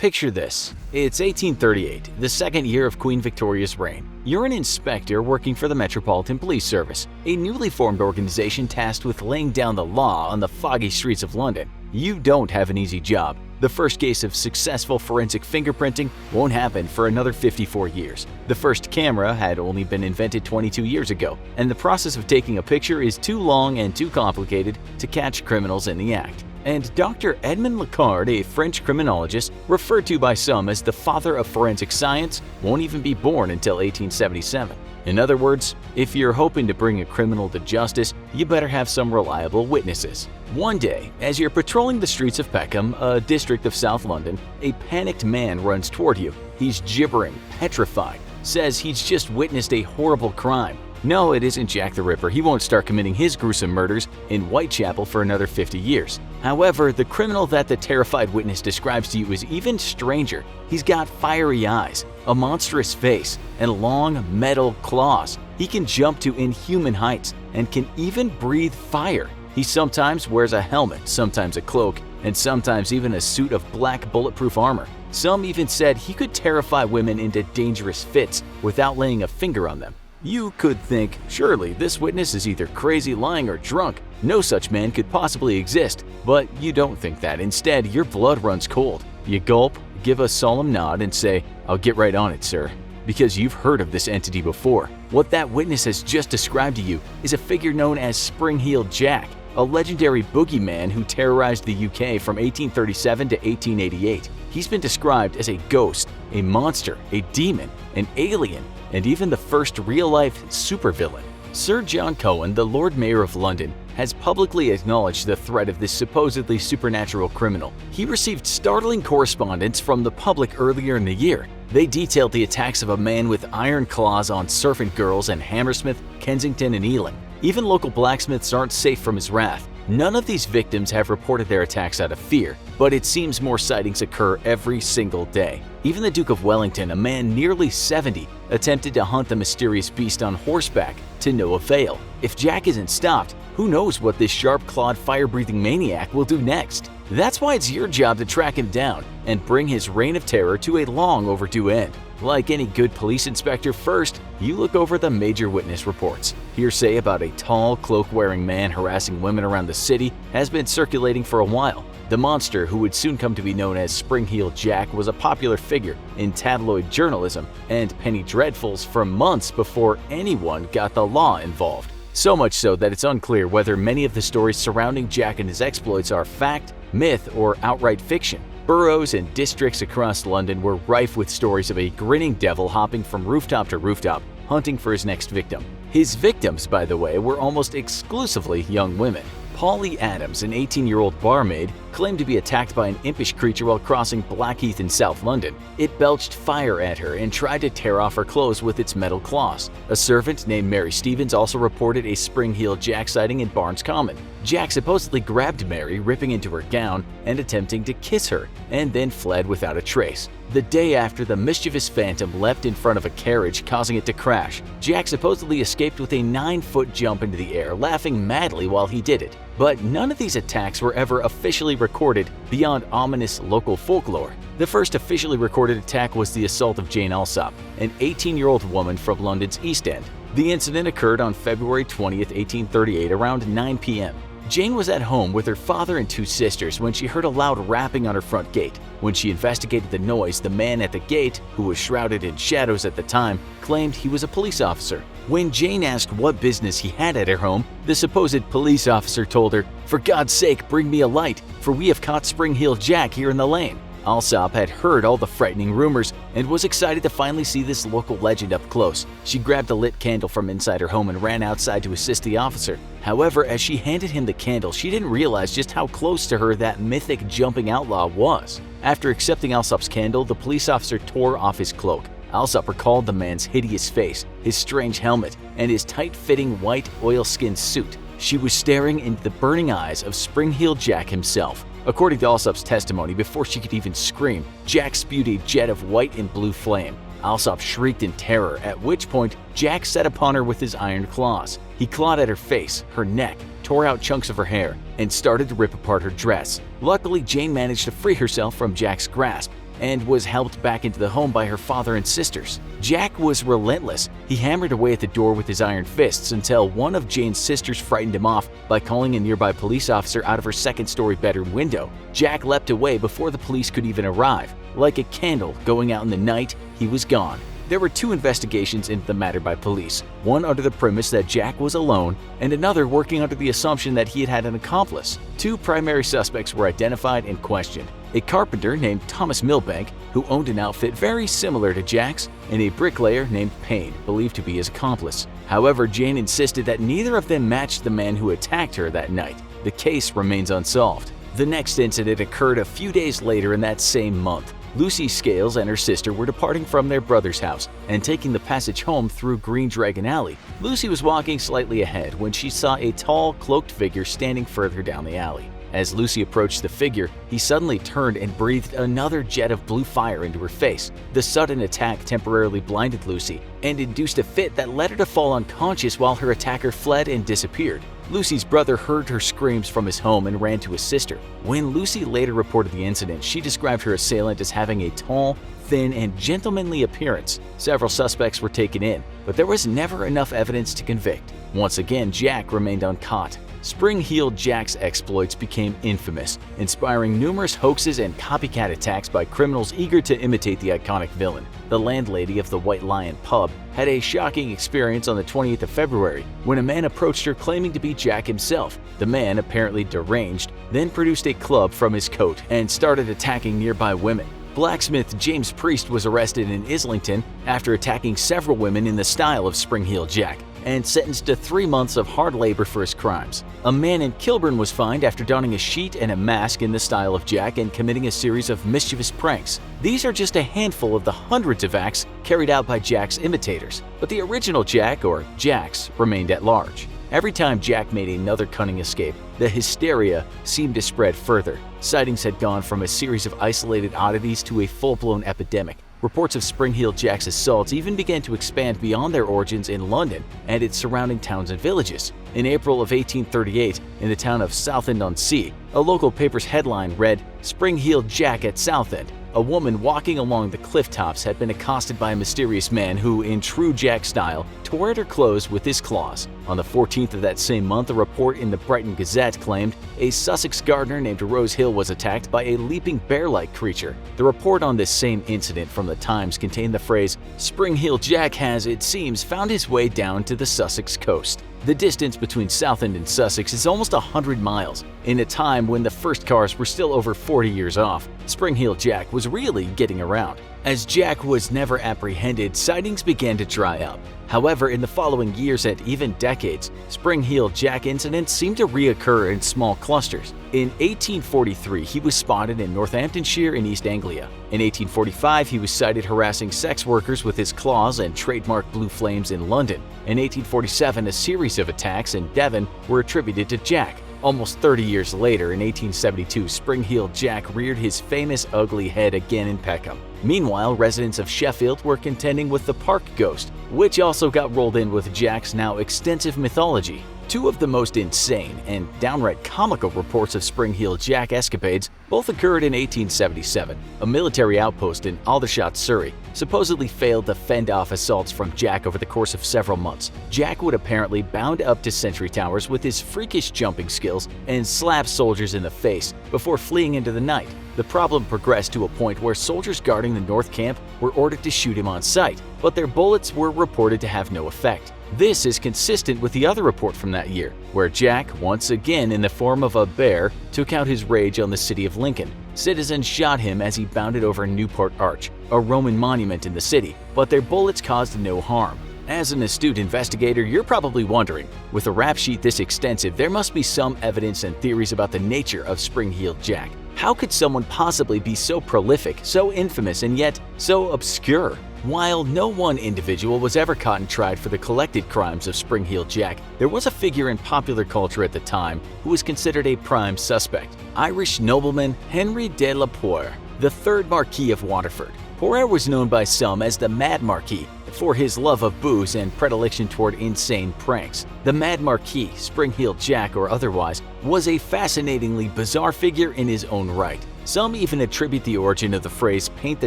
Picture this. It's 1838, the second year of Queen Victoria's reign. You're an inspector working for the Metropolitan Police Service, a newly formed organization tasked with laying down the law on the foggy streets of London. You don't have an easy job. The first case of successful forensic fingerprinting won't happen for another 54 years. The first camera had only been invented 22 years ago, and the process of taking a picture is too long and too complicated to catch criminals in the act. And Dr. Edmond Lecard, a French criminologist, referred to by some as the father of forensic science, won't even be born until 1877. In other words, if you're hoping to bring a criminal to justice, you better have some reliable witnesses. One day, as you're patrolling the streets of Peckham, a district of South London, a panicked man runs toward you. He's gibbering, petrified, says he's just witnessed a horrible crime. No, it isn't Jack the Ripper. He won't start committing his gruesome murders in Whitechapel for another 50 years. However, the criminal that the terrified witness describes to you is even stranger. He's got fiery eyes, a monstrous face, and long metal claws. He can jump to inhuman heights and can even breathe fire. He sometimes wears a helmet, sometimes a cloak, and sometimes even a suit of black bulletproof armor. Some even said he could terrify women into dangerous fits without laying a finger on them. You could think, surely this witness is either crazy, lying, or drunk. No such man could possibly exist. But you don't think that. Instead, your blood runs cold. You gulp, give a solemn nod, and say, "I'll get right on it, sir." Because you've heard of this entity before. What that witness has just described to you is a figure known as Spring-Heeled Jack, a legendary boogeyman who terrorized the UK from 1837 to 1888. He's been described as a ghost, a monster, a demon, an alien, and even the first real-life supervillain. Sir John Cohen, the Lord Mayor of London, has publicly acknowledged the threat of this supposedly supernatural criminal. He received startling correspondence from the public earlier in the year. They detailed the attacks of a man with iron claws on servant girls in Hammersmith, Kensington, and Ealing. Even local blacksmiths aren't safe from his wrath. None of these victims have reported their attacks out of fear, but it seems more sightings occur every single day. Even the Duke of Wellington, a man nearly 70, attempted to hunt the mysterious beast on horseback to no avail. If Jack isn't stopped, who knows what this sharp-clawed, fire-breathing maniac will do next? That's why it's your job to track him down and bring his reign of terror to a long overdue end. Like any good police inspector, first, you look over the major witness reports. Hearsay about a tall, cloak-wearing man harassing women around the city has been circulating for a while. The monster, who would soon come to be known as Spring-Heeled Jack, was a popular figure in tabloid journalism and penny dreadfuls for months before anyone got the law involved. So much so that it's unclear whether many of the stories surrounding Jack and his exploits are fact, myth, or outright fiction. Boroughs and districts across London were rife with stories of a grinning devil hopping from rooftop to rooftop, hunting for his next victim. His victims, by the way, were almost exclusively young women. Polly Adams, an 18-year-old barmaid, claimed to be attacked by an impish creature while crossing Blackheath in South London. It belched fire at her and tried to tear off her clothes with its metal claws. A servant named Mary Stevens also reported a Spring-Heeled Jack sighting in Barnes Common. Jack supposedly grabbed Mary, ripping into her gown and attempting to kiss her, and then fled without a trace. The day after, the mischievous phantom leapt in front of a carriage, causing it to crash. Jack supposedly escaped with a 9-foot jump into the air, laughing madly while he did it. But none of these attacks were ever officially recorded beyond ominous local folklore. The first officially recorded attack was the assault of Jane Alsop, an 18-year-old woman from London's East End. The incident occurred on February 20, 1838, around 9 p.m. Jane was at home with her father and 2 sisters when she heard a loud rapping on her front gate. When she investigated the noise, the man at the gate, who was shrouded in shadows at the time, claimed he was a police officer. When Jane asked what business he had at her home, the supposed police officer told her, "For God's sake, bring me a light, for we have caught Spring-Heeled Jack here in the lane." Alsop had heard all the frightening rumors and was excited to finally see this local legend up close. She grabbed a lit candle from inside her home and ran outside to assist the officer. However, as she handed him the candle, she didn't realize just how close to her that mythic jumping outlaw was. After accepting Alsop's candle, the police officer tore off his cloak. Alsop recalled the man's hideous face, his strange helmet, and his tight-fitting white oilskin suit. She was staring into the burning eyes of Spring-Heeled Jack himself. According to Alsop's testimony, before she could even scream, Jack spewed a jet of white and blue flame. Alsop shrieked in terror, at which point Jack set upon her with his iron claws. He clawed at her face, her neck, tore out chunks of her hair, and started to rip apart her dress. Luckily, Jane managed to free herself from Jack's grasp. and was helped back into the home by her father and sisters. Jack was relentless. He hammered away at the door with his iron fists until one of Jane's sisters frightened him off by calling a nearby police officer out of her second-story bedroom window. Jack leapt away before the police could even arrive. Like a candle going out in the night, he was gone. There were 2 investigations into the matter by police, one under the premise that Jack was alone and another working under the assumption that he had an accomplice. 2 primary suspects were identified and questioned: a carpenter named Thomas Milbank, who owned an outfit very similar to Jack's, and a bricklayer named Payne, believed to be his accomplice. However, Jane insisted that neither of them matched the man who attacked her that night. The case remains unsolved. The next incident occurred a few days later in that same month. Lucy Scales and her sister were departing from their brother's house and taking the passage home through Green Dragon Alley. Lucy was walking slightly ahead when she saw a tall, cloaked figure standing further down the alley. As Lucy approached the figure, he suddenly turned and breathed another jet of blue fire into her face. The sudden attack temporarily blinded Lucy and induced a fit that led her to fall unconscious while her attacker fled and disappeared. Lucy's brother heard her screams from his home and ran to his sister. When Lucy later reported the incident, she described her assailant as having a tall, thin, and gentlemanly appearance. Several suspects were taken in, but there was never enough evidence to convict. Once again, Jack remained uncaught. Spring-heeled Jack's exploits became infamous, inspiring numerous hoaxes and copycat attacks by criminals eager to imitate the iconic villain. The landlady of the White Lion pub had a shocking experience on the 28th of February when a man approached her claiming to be Jack himself. The man, apparently deranged, then produced a club from his coat and started attacking nearby women. Blacksmith James Priest was arrested in Islington after attacking several women in the style of Spring-heeled Jack and sentenced to 3 months of hard labor for his crimes. A man in Kilburn was fined after donning a sheet and a mask in the style of Jack and committing a series of mischievous pranks. These are just a handful of the hundreds of acts carried out by Jack's imitators, but the original Jack, or Jacks, remained at large. Every time Jack made another cunning escape, the hysteria seemed to spread further. Sightings had gone from a series of isolated oddities to a full-blown epidemic. Reports of Spring-heeled Jack's assaults even began to expand beyond their origins in London and its surrounding towns and villages. In April of 1838, in the town of Southend-on-Sea, a local paper's headline read, "Spring-heeled Jack at Southend." A woman walking along the cliff tops had been accosted by a mysterious man who, in true Jack style, tore at her clothes with his claws. On the 14th of that same month, a report in the Brighton Gazette claimed a Sussex gardener named Rose Hill was attacked by a leaping bear-like creature. The report on this same incident from the Times contained the phrase, "Spring-heeled Jack has, it seems, found his way down to the Sussex coast." The distance between Southend and Sussex is almost 100 miles. In a time when the first cars were still over 40 years off, Spring-heeled Jack was really getting around. As Jack was never apprehended, sightings began to dry up. However, in the following years and even decades, Spring-heeled Jack incidents seemed to reoccur in small clusters. In 1843, he was spotted in Northamptonshire in East Anglia. In 1845, he was sighted harassing sex workers with his claws and trademark blue flames in London. In 1847, a series of attacks in Devon were attributed to Jack. Almost 30 years later, in 1872, Spring-heeled Jack reared his famous ugly head again in Peckham. Meanwhile, residents of Sheffield were contending with the Park Ghost, which also got rolled in with Jack's now extensive mythology. Two of the most insane and downright comical reports of Spring-heeled Jack escapades both occurred in 1877. A military outpost in Aldershot, Surrey, supposedly failed to fend off assaults from Jack over the course of several months. Jack would apparently bound up to sentry towers with his freakish jumping skills and slap soldiers in the face before fleeing into the night. The problem progressed to a point where soldiers guarding the North Camp were ordered to shoot him on sight, but their bullets were reported to have no effect. This is consistent with the other report from that year, where Jack, once again in the form of a bear, took out his rage on the city of Lincoln. Citizens shot him as he bounded over Newport Arch, a Roman monument in the city, but their bullets caused no harm. As an astute investigator, you're probably wondering, with a rap sheet this extensive, there must be some evidence and theories about the nature of Spring-heeled Jack. How could someone possibly be so prolific, so infamous, and yet so obscure? While no one individual was ever caught and tried for the collected crimes of Spring-heeled Jack, there was a figure in popular culture at the time who was considered a prime suspect: Irish nobleman Henry de la Poer, the third Marquis of Waterford. Poer was known by some as the Mad Marquis for his love of booze and predilection toward insane pranks. The Mad Marquis, Spring-heeled Jack or otherwise, was a fascinatingly bizarre figure in his own right. Some even attribute the origin of the phrase "paint the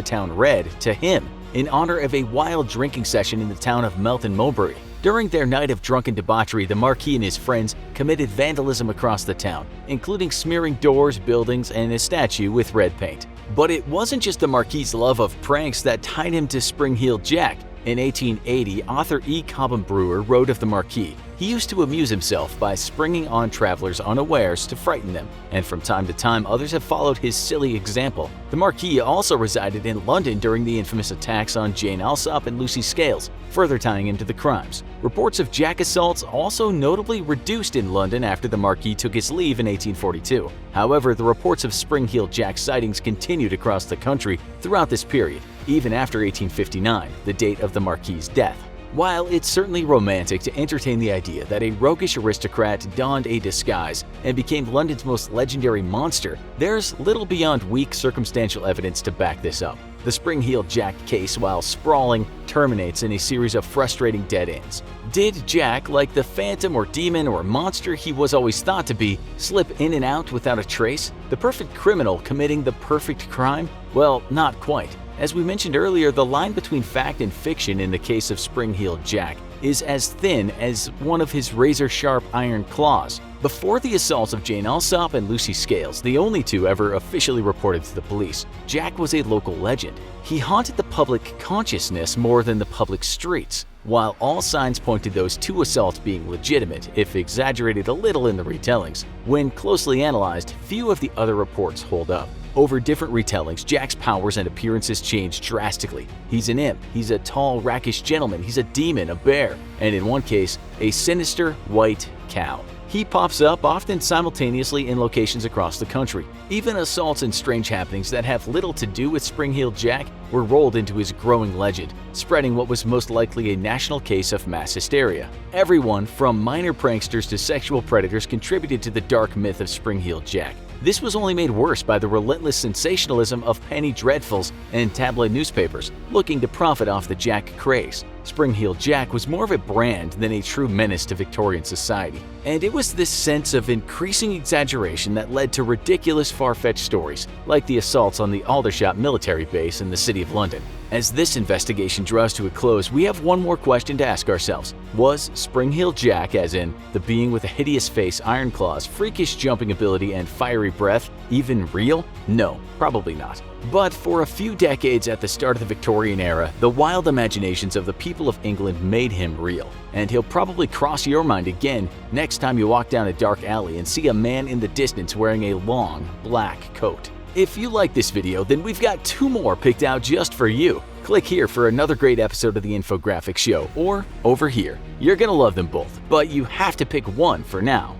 town red" to him, in honor of a wild drinking session in the town of Melton Mowbray. During their night of drunken debauchery, the Marquis and his friends committed vandalism across the town, including smearing doors, buildings, and a statue with red paint. But it wasn't just the Marquis's love of pranks that tied him to Spring-Heeled Jack. In 1880, author E. Cobham Brewer wrote of the Marquis, "He used to amuse himself by springing on travelers unawares to frighten them, and from time to time others have followed his silly example." The Marquis also resided in London during the infamous attacks on Jane Alsop and Lucy Scales, further tying him to the crimes. Reports of Jack assaults also notably reduced in London after the Marquis took his leave in 1842. However, the reports of Spring-Heeled Jack sightings continued across the country throughout this period, even after 1859, the date of the Marquis's death. While it's certainly romantic to entertain the idea that a roguish aristocrat donned a disguise and became London's most legendary monster, there's little beyond weak circumstantial evidence to back this up. The Spring-Heeled Jack case, while sprawling, terminates in a series of frustrating dead ends. Did Jack, like the phantom or demon or monster he was always thought to be, slip in and out without a trace? The perfect criminal committing the perfect crime? Well, not quite. As we mentioned earlier, the line between fact and fiction in the case of Spring-Heeled Jack is as thin as one of his razor-sharp iron claws. Before the assaults of Jane Alsop and Lucy Scales, the only two ever officially reported to the police, Jack was a local legend. He haunted the public consciousness more than the public streets. While all signs point to those two assaults being legitimate, if exaggerated a little in the retellings, when closely analyzed, few of the other reports hold up. Over different retellings, Jack's powers and appearances change drastically. He's an imp, he's a tall, rakish gentleman, he's a demon, a bear, and in one case, a sinister white cow. He pops up often simultaneously in locations across the country. Even assaults and strange happenings that have little to do with Spring-Heeled Jack were rolled into his growing legend, spreading what was most likely a national case of mass hysteria. Everyone, from minor pranksters to sexual predators, contributed to the dark myth of Spring-Heeled Jack. This was only made worse by the relentless sensationalism of penny dreadfuls and tabloid newspapers looking to profit off the Jack craze. Spring-Heeled Jack was more of a brand than a true menace to Victorian society. And it was this sense of increasing exaggeration that led to ridiculous, far-fetched stories, like the assaults on the Aldershot military base in the City of London. As this investigation draws to a close, we have one more question to ask ourselves. Was Spring-Heeled Jack, as in the being with a hideous face, iron claws, freakish jumping ability, and fiery breath, even real? No, probably not. But for a few decades at the start of the Victorian era, the wild imaginations of the people of England made him real. And he'll probably cross your mind again next time you walk down a dark alley and see a man in the distance wearing a long, black coat. If you like this video, then we've got 2 more picked out just for you. Click here for another great episode of the Infographics show, or over here. You're gonna love them both, but you have to pick one for now.